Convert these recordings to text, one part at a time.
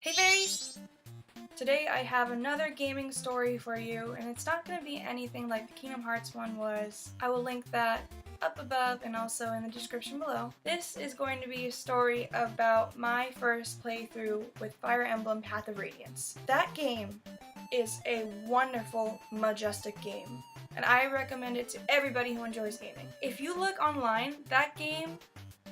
Hey Fairies! Today I have another gaming story for you, and it's not going to be anything like the Kingdom Hearts one was. I will link that up above and also in the description below. This is going to be a story about my first playthrough with Fire Emblem Path of Radiance. That game is a wonderful, majestic game, and I recommend it to everybody who enjoys gaming. If you look online, that game,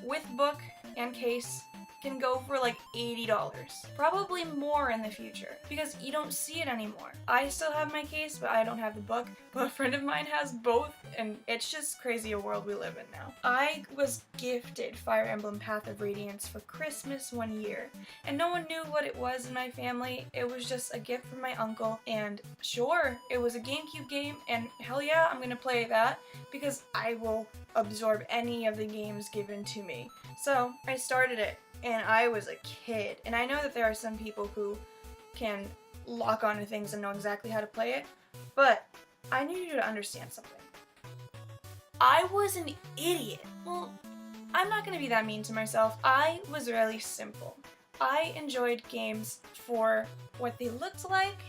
with book and case, can go for like $80. Probably more in the future, because you don't see it anymore. I still have my case, but I don't have the book. But a friend of mine has both, and it's just crazy a world we live in now. I was gifted Fire Emblem Path of Radiance for Christmas one year, and no one knew what it was in my family. It was just a gift from my uncle, and sure, it was a GameCube game, and hell yeah, I'm gonna play that, because I will absorb any of the games given to me. So, I started it. And I was a kid, and I know that there are some people who can lock onto things and know exactly how to play it, but I need you to understand something. I was an idiot. Well, I'm not going to be that mean to myself. I was really simple. I enjoyed games for what they looked like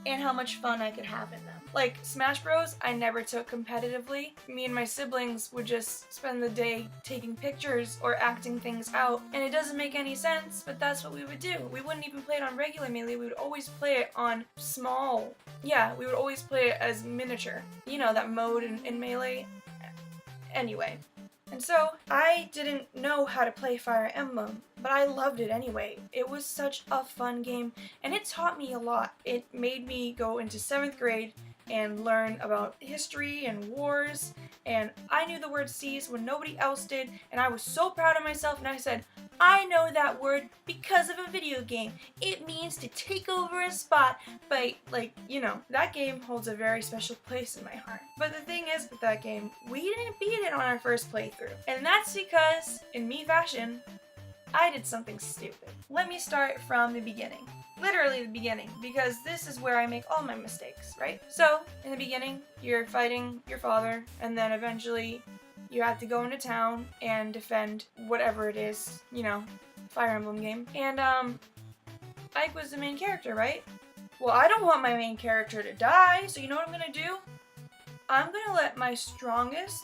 and how much fun I could have in them. Like Smash Bros, I never took competitively. Me and my siblings would just spend the day taking pictures or acting things out, and it doesn't make any sense, but that's what we would do. We wouldn't even play it on regular Melee, we would always play it on small. Yeah, we would always play it as miniature. You know, that mode in Melee? Anyway. And so, I didn't know how to play Fire Emblem, but I loved it anyway. It was such a fun game, and it taught me a lot. It made me go into 7th grade and learn about history and wars, and I knew the word seize when nobody else did, and I was so proud of myself, and I said, I know that word because of a video game. It means to take over a spot by, that game holds a very special place in my heart. But the thing is with that game, we didn't beat it on our first playthrough. And that's because, in me fashion, I did something stupid. Let me start from the beginning. Literally the beginning, because this is where I make all my mistakes, right? So, in the beginning, you're fighting your father, and then eventually you have to go into town and defend whatever it is, Fire Emblem game. And, Ike was the main character, right? Well, I don't want my main character to die, so you know what I'm gonna do? I'm gonna let my strongest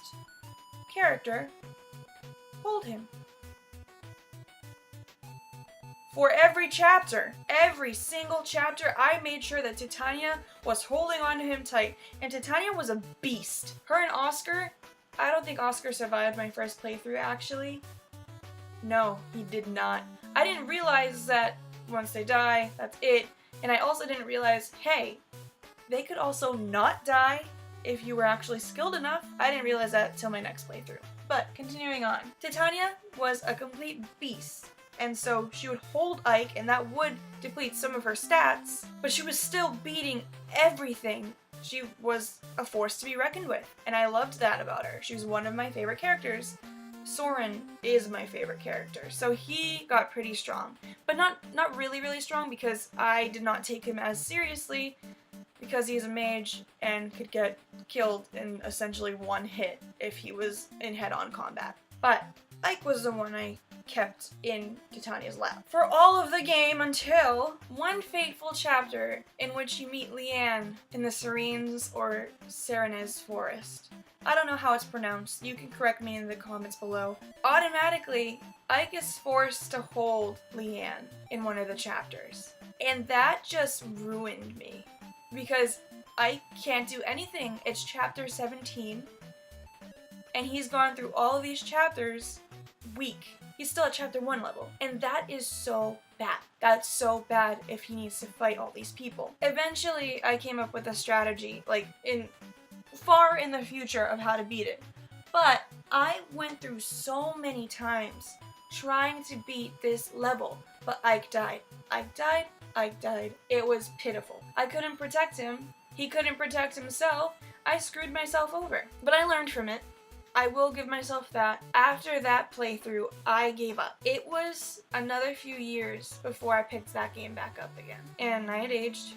character hold him. For every chapter, every single chapter, I made sure that Titania was holding on to him tight. And Titania was a beast. Her and Oscar, I don't think Oscar survived my first playthrough, actually. No, he did not. I didn't realize that once they die, that's it. And I also didn't realize, hey, they could also not die if you were actually skilled enough. I didn't realize that till my next playthrough. But continuing on, Titania was a complete beast. And so she would hold Ike, and that would deplete some of her stats, but she was still beating everything. She was a force to be reckoned with, and I loved that about her. She was one of my favorite characters. Soren is my favorite character, so he got pretty strong. But not really strong, because I did not take him as seriously, because he's a mage and could get killed in essentially one hit if he was in head-on combat. But Ike was the one I kept in Titania's lap for all of the game until one fateful chapter in which you meet Leanne in the Serenes or Serenes forest. I don't know how it's pronounced. You can correct me in the comments below. Automatically, Ike is forced to hold Leanne in one of the chapters. And that just ruined me. Because Ike can't do anything. It's chapter 17. And he's gone through all of these chapters weak. He's still at chapter 1 level. And that is so bad. That's so bad if he needs to fight all these people. Eventually, I came up with a strategy, far in the future, of how to beat it. But I went through so many times trying to beat this level. But Ike died. Ike died. Ike died. It was pitiful. I couldn't protect him. He couldn't protect himself. I screwed myself over. But I learned from it. I will give myself that. After that playthrough, I gave up. It was another few years before I picked that game back up again. And I had aged.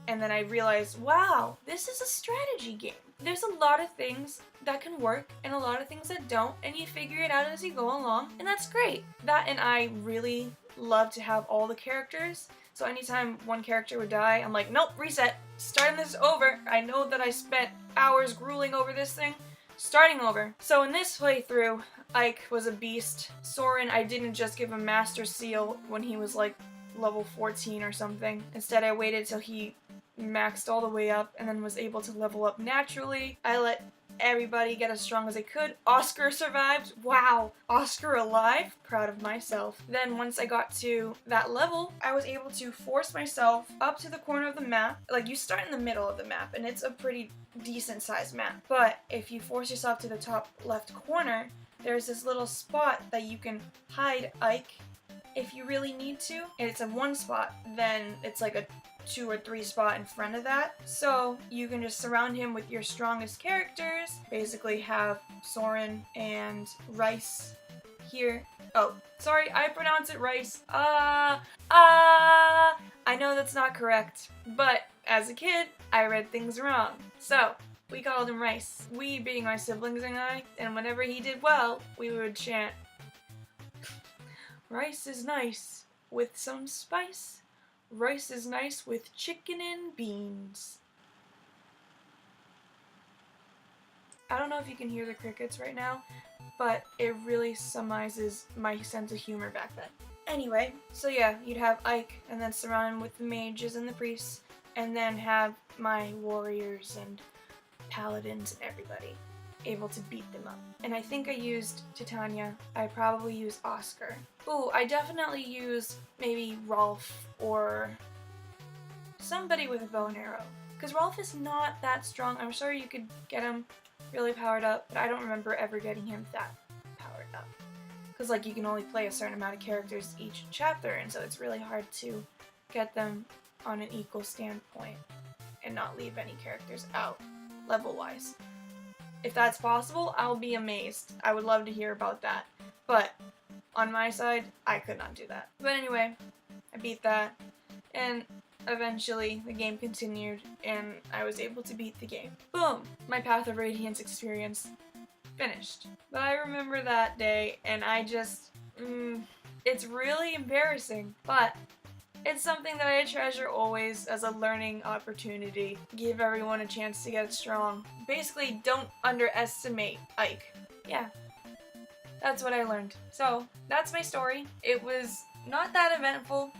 And then I realized, wow, this is a strategy game. There's a lot of things that can work and a lot of things that don't, and you figure it out as you go along, and that's great. That and I really love to have all the characters. So anytime one character would die, I'm like, nope, reset. Starting this over. I know that I spent hours grueling over this thing. Starting over. So in this playthrough, Ike was a beast. Soren, I didn't just give him Master Seal when he was like level 14 or something. Instead, I waited till he maxed all the way up and then was able to level up naturally. I let everybody get as strong as they could. Oscar survived. Wow. Oscar alive. Proud of myself. Then once I got to that level, I was able to force myself up to the corner of the map. Like, you start in the middle of the map, and it's a pretty decent sized map. But if you force yourself to the top left corner, there's this little spot that you can hide Ike if you really need to. And it's in one spot. Then it's like a 2 or 3 spot in front of that. So you can just surround him with your strongest characters. Basically have Soren and Rice here. Oh, sorry, I pronounce it Rice. I know that's not correct, but as a kid, I read things wrong. So we called him Rice. We being my siblings and I, and whenever he did well, we would chant, "Rice is nice with some spice. Rice is nice with chicken and beans." I don't know if you can hear the crickets right now, but it really summarizes my sense of humor back then. Anyway, so yeah, you'd have Ike and then surround him with the mages and the priests, and then have my warriors and paladins and everybody able to beat them up. And I think I used Titania. I probably used Oscar. Ooh, I definitely used maybe Rolf or somebody with a bow and arrow. Because Rolf is not that strong. I'm sure you could get him really powered up, but I don't remember ever getting him that powered up. Because like you can only play a certain amount of characters each chapter, and so it's really hard to get them on an equal standpoint and not leave any characters out level-wise. If that's possible, I'll be amazed. I would love to hear about that. But on my side, I could not do that. But anyway, I beat that, and eventually the game continued, and I was able to beat the game. Boom! My Path of Radiance experience finished. But I remember that day, and I just, it's really embarrassing, but it's something that I treasure always as a learning opportunity. Give everyone a chance to get strong. Basically, don't underestimate Ike. Yeah, that's what I learned. So, that's my story. It was not that eventful,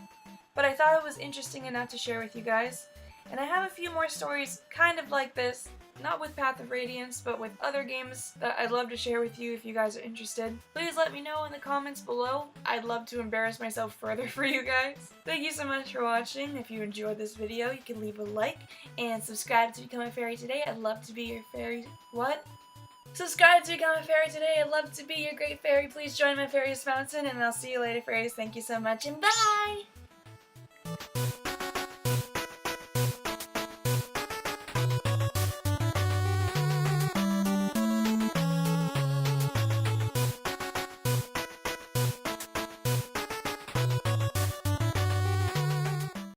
but I thought it was interesting enough to share with you guys. And I have a few more stories kind of like this, not with Path of Radiance, but with other games that I'd love to share with you if you guys are interested. Please let me know in the comments below. I'd love to embarrass myself further for you guys. Thank you so much for watching. If you enjoyed this video, you can leave a like and subscribe to become a fairy today. I'd love to be your fairy. What? Subscribe to become a fairy today. I'd love to be your great fairy. Please join my Fairies Fountain, and I'll see you later, fairies. Thank you so much, and bye!